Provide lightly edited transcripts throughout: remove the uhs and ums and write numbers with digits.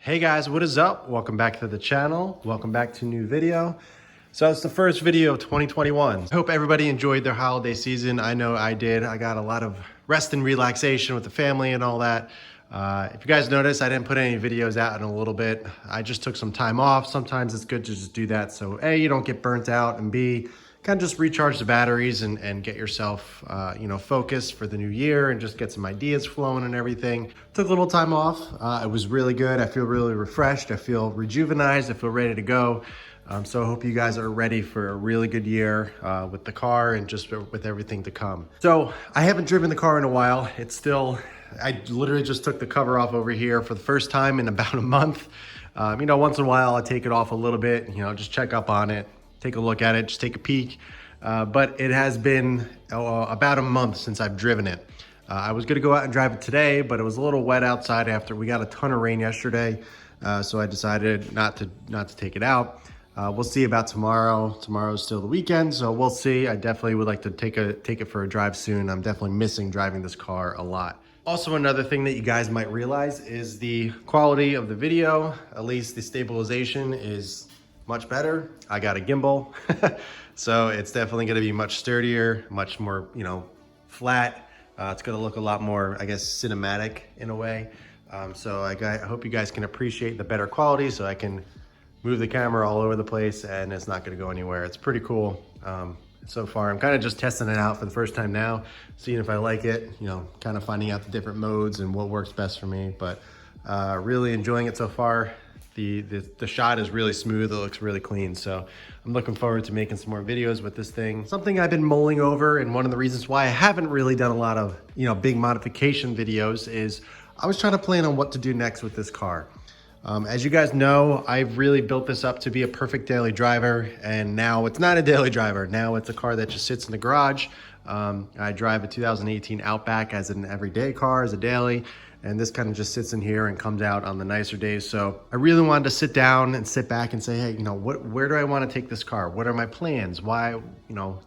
Hey guys, what is up? Welcome back to the channel. Welcome back to a new video. So it's the first video of 2021. I hope everybody enjoyed their holiday season. I know I did. I got a lot of rest and relaxation with the family and all that. If you guys noticed, I didn't put any videos out in a little bit. I just took some time off. Sometimes it's good to just do that. So A, you don't get burnt out, and B, kind of just recharge the batteries and get yourself, focused for the new year and just get some ideas flowing and everything. Took a little time off. It was really good. I feel really refreshed. I feel rejuvenized. I feel ready to go. So I hope you guys are ready for a really good year with the car and just with everything to come. So I haven't driven the car in a while. I literally just took the cover off over here for the first time in about a month. Once in a while I take it off a little bit, just check up on it, take a look at it, just take a peek. But it has been about a month since I've driven it. I was gonna go out and drive it today, but it was a little wet outside after we got a ton of rain yesterday. So I decided not to take it out. We'll see about tomorrow. Tomorrow's still the weekend, so we'll see. I definitely would like to take it for a drive soon. I'm definitely missing driving this car a lot. Also, another thing that you guys might realize is the quality of the video, at least the stabilization is much better. I got a gimbal, so it's definitely gonna be much sturdier, much more, flat. It's gonna look a lot more, I guess, cinematic in a way. So I hope you guys can appreciate the better quality so I can move the camera all over the place and it's not gonna go anywhere. It's pretty cool. So far, I'm kind of just testing it out for the first time now, seeing if I like it, kind of finding out the different modes and what works best for me, but really enjoying it so far. The shot is really smooth, it looks really clean, so I'm looking forward to making some more videos with this thing. Something I've been mulling over, and one of the reasons why I haven't really done a lot of big modification videos is I was trying to plan on what to do next with this car. As you guys know, I've really built this up to be a perfect daily driver, and now it's not a daily driver. Now it's a car that just sits in the garage. I drive a 2018 Outback as an everyday car, as a daily, and this kind of just sits in here and comes out on the nicer days. So I really wanted to sit down and sit back and say, hey, where do I want to take this car? What are my plans? Why,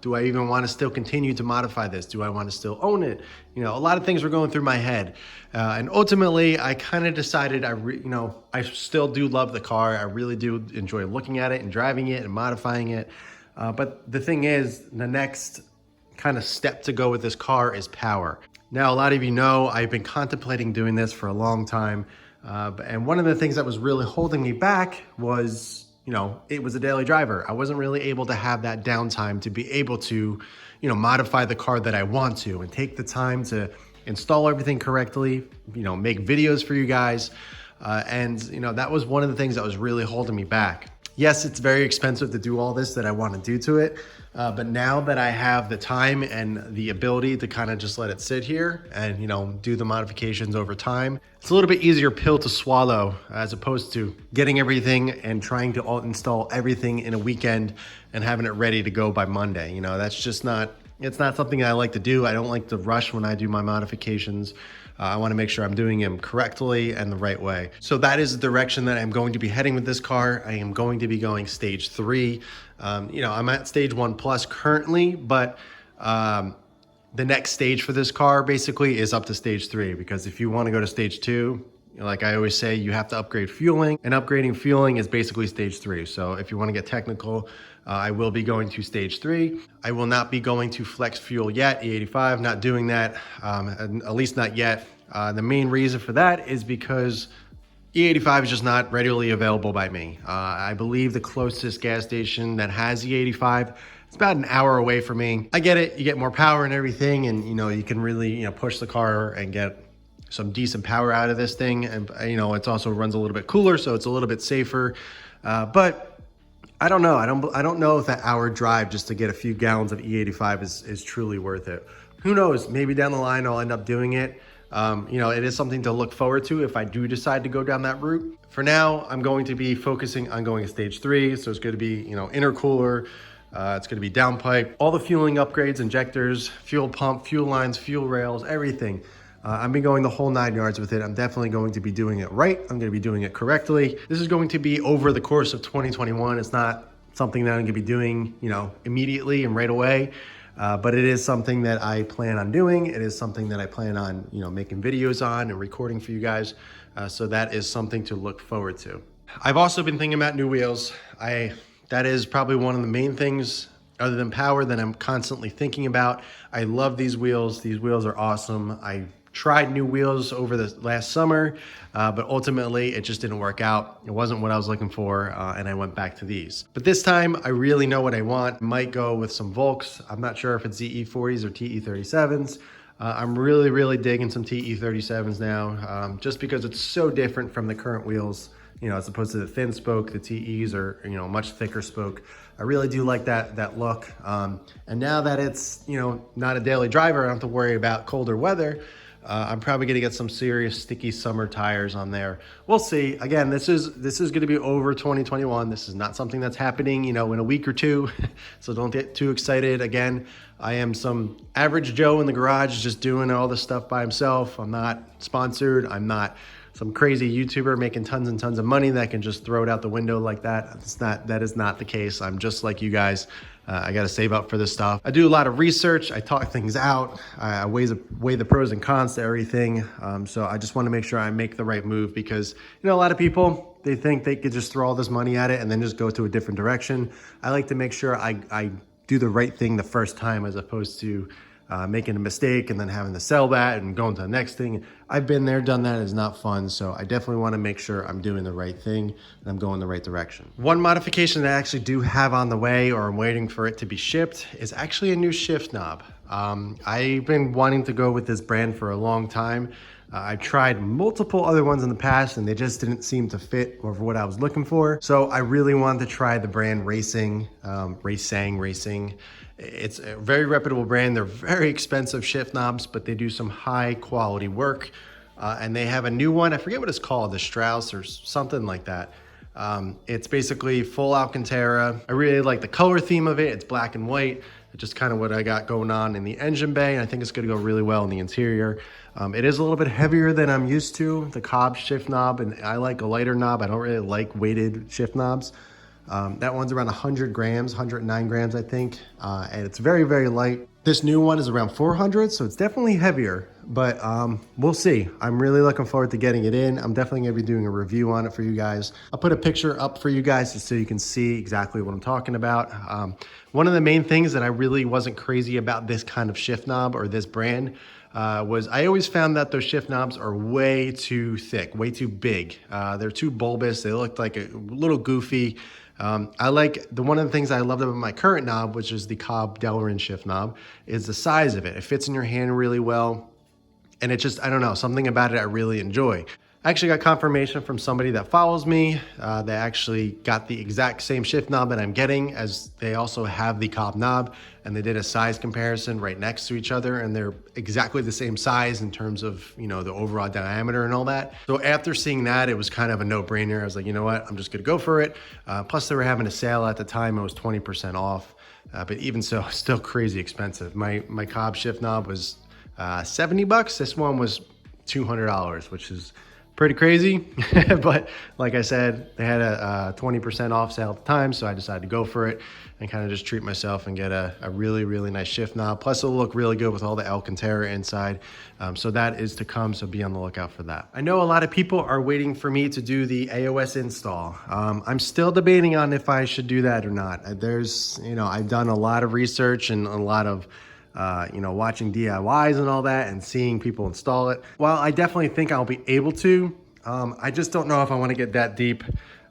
do I even want to still continue to modify this? Do I want to still own it? A lot of things were going through my head. And ultimately, I kind of decided, I still do love the car. I really do enjoy looking at it and driving it and modifying it. But the thing is, the next kind of step to go with this car is power. Now, a lot of you know I've been contemplating doing this for a long time. And one of the things that was really holding me back was, it was a daily driver. I wasn't really able to have that downtime to be able to, modify the car that I want to and take the time to install everything correctly, make videos for you guys. That was one of the things that was really holding me back. Yes, it's very expensive to do all this that I want to do to it. But now that I have the time and the ability to kind of just let it sit here and, do the modifications over time, it's a little bit easier pill to swallow as opposed to getting everything and trying to install everything in a weekend and having it ready to go by Monday. That's just it's not something I like to do. I don't like to rush when I do my modifications. I want to make sure I'm doing them correctly and the right way. So that is the direction that I'm going to be heading with this car. I am going to be going stage 3. I'm at stage 1+ currently, but the next stage for this car basically is up to stage 3, because if you want to go to stage 2, like I always say, you have to upgrade fueling, and upgrading fueling is basically stage 3. So if you want to get technical, I will be going to stage 3. I will not be going to flex fuel yet, E85, not doing that, at least not yet. The main reason for that is because E85 is just not readily available by me. I believe the closest gas station that has E85, it's about an hour away from me. I get it, you get more power and everything, and you can really push the car and get some decent power out of this thing. And it also runs a little bit cooler, so it's a little bit safer. But I don't know. I don't know if that hour drive just to get a few gallons of E85 is truly worth it. Who knows? Maybe down the line I'll end up doing it. It is something to look forward to if I do decide to go down that route. For now, I'm going to be focusing on going to stage 3. So it's going to be, intercooler. It's going to be downpipe, all the fueling upgrades, injectors, fuel pump, fuel lines, fuel rails, everything. I've been going the whole 9 yards with it. I'm definitely going to be doing it right. I'm going to be doing it correctly. This is going to be over the course of 2021. It's not something that I'm going to be doing, immediately and right away. But it is something that I plan on doing. It is something that I plan on, making videos on and recording for you guys. So that is something to look forward to. I've also been thinking about new wheels. That is probably one of the main things other than power that I'm constantly thinking about. I love these wheels. These wheels are awesome. I tried new wheels over the last summer, but ultimately it just didn't work out. It wasn't what I was looking for, and I went back to these. But this time I really know what I want. I might go with some Volks. I'm not sure if it's ZE40s or TE37s. I'm really digging some TE37s now, just because it's so different from the current wheels. You know, as opposed to the thin spoke, the TEs are, you know, much thicker spoke. I really do like that look. And now that it's, you know, not a daily driver, I don't have to worry about colder weather. I'm probably gonna get some serious sticky summer tires on there. We'll see. Again, this is gonna be over 2021. This is not something that's happening, you know, in a week or two. So don't get too excited. Again, I am some average Joe in the garage just doing all this stuff by himself. I'm not sponsored. I'm not some crazy YouTuber making tons and tons of money that can just throw it out the window like that. That is not the case. I'm just like you guys. I got to save up for this stuff. I do a lot of research. I talk things out. I weigh the pros and cons to everything. So I just want to make sure I make the right move because, you know, a lot of people, they think they could just throw all this money at it and then just go to a different direction. I like to make sure I do the right thing the first time as opposed to making a mistake and then having to sell that and going to the next thing. I've been there, done that. It's not fun. So I definitely want to make sure I'm doing the right thing and I'm going the right direction. One modification that I actually do have on the way, or I'm waiting for it to be shipped, is actually a new shift knob. I've been wanting to go with this brand for a long time. I've tried multiple other ones in the past and they just didn't seem to fit or for what I was looking for. So I really wanted to try the brand Racing. It's a very reputable brand. They're very expensive shift knobs, but they do some high quality work. And they have a new one, I forget what it's called, the Strauss or something like that. It's basically full Alcantara. I really like the color theme of it. It's black and white. It's just kind of what I got going on in the engine bay. And I think it's gonna go really well in the interior. It is a little bit heavier than I'm used to, the Cobb shift knob, and I like a lighter knob. I don't really like weighted shift knobs. That one's around 100 grams, 109 grams, I think. And it's very light. This new one is around 400, so it's definitely heavier, but we'll see. I'm really looking forward to getting it in. I'm definitely gonna be doing a review on it for you guys. I'll put a picture up for you guys just so you can see exactly what I'm talking about. One of the main things that I really wasn't crazy about this kind of shift knob or this brand was I always found that those shift knobs are way too thick, way too big. They're too bulbous. They look like a little goofy. I like one of the things I loved about my current knob, which is the Cobb Delrin shift knob, is the size of it. It fits in your hand really well. And it just, I don't know, something about it I really enjoy. I actually got confirmation from somebody that follows me. They actually got the exact same shift knob that I'm getting, as they also have the Cobb knob, and they did a size comparison right next to each other, and they're exactly the same size in terms of, you know, the overall diameter and all that. So after seeing that, it was kind of a no-brainer. I was like, you know what, I'm just gonna go for it. Plus they were having a sale at the time. It was 20% off, but even so, still crazy expensive. My Cobb shift knob was 70 bucks. This one was $200, which is pretty crazy. But like I said, they had a 20% off sale at the time, so I decided to go for it and kind of just treat myself and get a really nice shift knob. Plus it'll look really good with all the Alcantara inside. So that is to come, so be on the lookout for that. I know a lot of people are waiting for me to do the AOS install. I'm still debating on if I should do that or not. There's, you know, I've done a lot of research and a lot of you know, watching DIYs and all that and seeing people install it. While I definitely think I'll be able to, I just don't know if I want to get that deep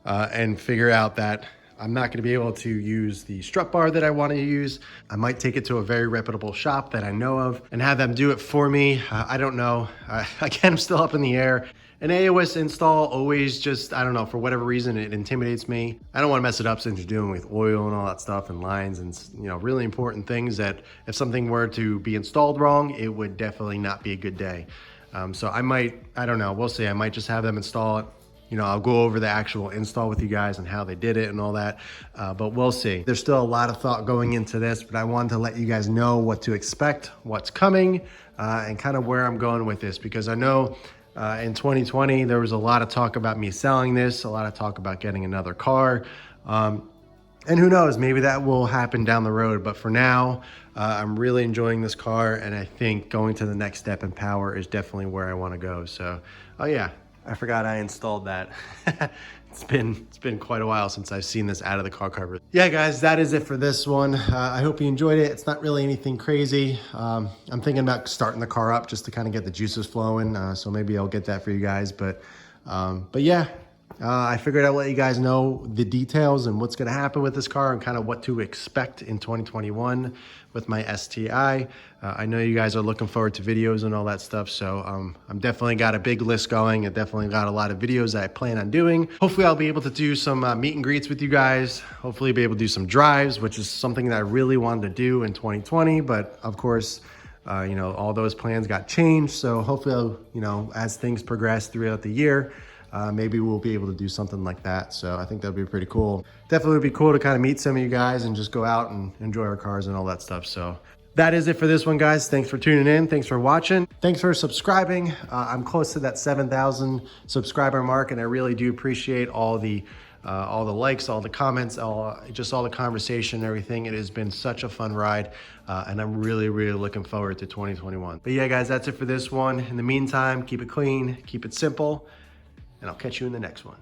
and figure out that I'm not going to be able to use the strut bar that I want to use. I might take it to a very reputable shop that I know of and have them do it for me. I don't know. Again, I'm still up in the air. An AOS install always just, I don't know, for whatever reason, it intimidates me. I don't want to mess it up since you're dealing with oil and all that stuff and lines and, you know, really important things that if something were to be installed wrong, it would definitely not be a good day. So I might, I don't know, we'll see. I might just have them install it. You know, I'll go over the actual install with you guys and how they did it and all that, but we'll see. There's still a lot of thought going into this, but I wanted to let you guys know what to expect, what's coming, and kind of where I'm going with this, because I know in 2020, there was a lot of talk about me selling this, a lot of talk about getting another car. And who knows, maybe that will happen down the road. But for now, I'm really enjoying this car. And I think going to the next step in power is definitely where I want to go. So, oh yeah, I forgot I installed that. It's been quite a while since I've seen this out of the car cover. Yeah, guys, that is it for this one. I hope you enjoyed it. It's not really anything crazy. I'm thinking about starting the car up just to kind of get the juices flowing. So maybe I'll get that for you guys. But yeah, I figured I'd let you guys know the details and what's going to happen with this car and kind of what to expect in 2021 with my STI. I know you guys are looking forward to videos and all that stuff, so I'm definitely got a big list going. I definitely got a lot of videos that I plan on doing. Hopefully I'll be able to do some meet and greets with you guys. Hopefully be able to do some drives, which is something that I really wanted to do in 2020, but of course, you know, all those plans got changed. So hopefully, you know, as things progress throughout the year, maybe we'll be able to do something like that. So I think that'd be pretty cool. Definitely would be cool to kind of meet some of you guys and just go out and enjoy our cars and all that stuff. So that is it for this one, guys. Thanks for tuning in. Thanks for watching. Thanks for subscribing. I'm close to that 7,000 subscriber mark, and I really do appreciate all the likes, all the comments, just all the conversation and everything. It has been such a fun ride, and I'm really, really looking forward to 2021. But yeah, guys, that's it for this one. In the meantime, keep it clean, keep it simple, and I'll catch you in the next one.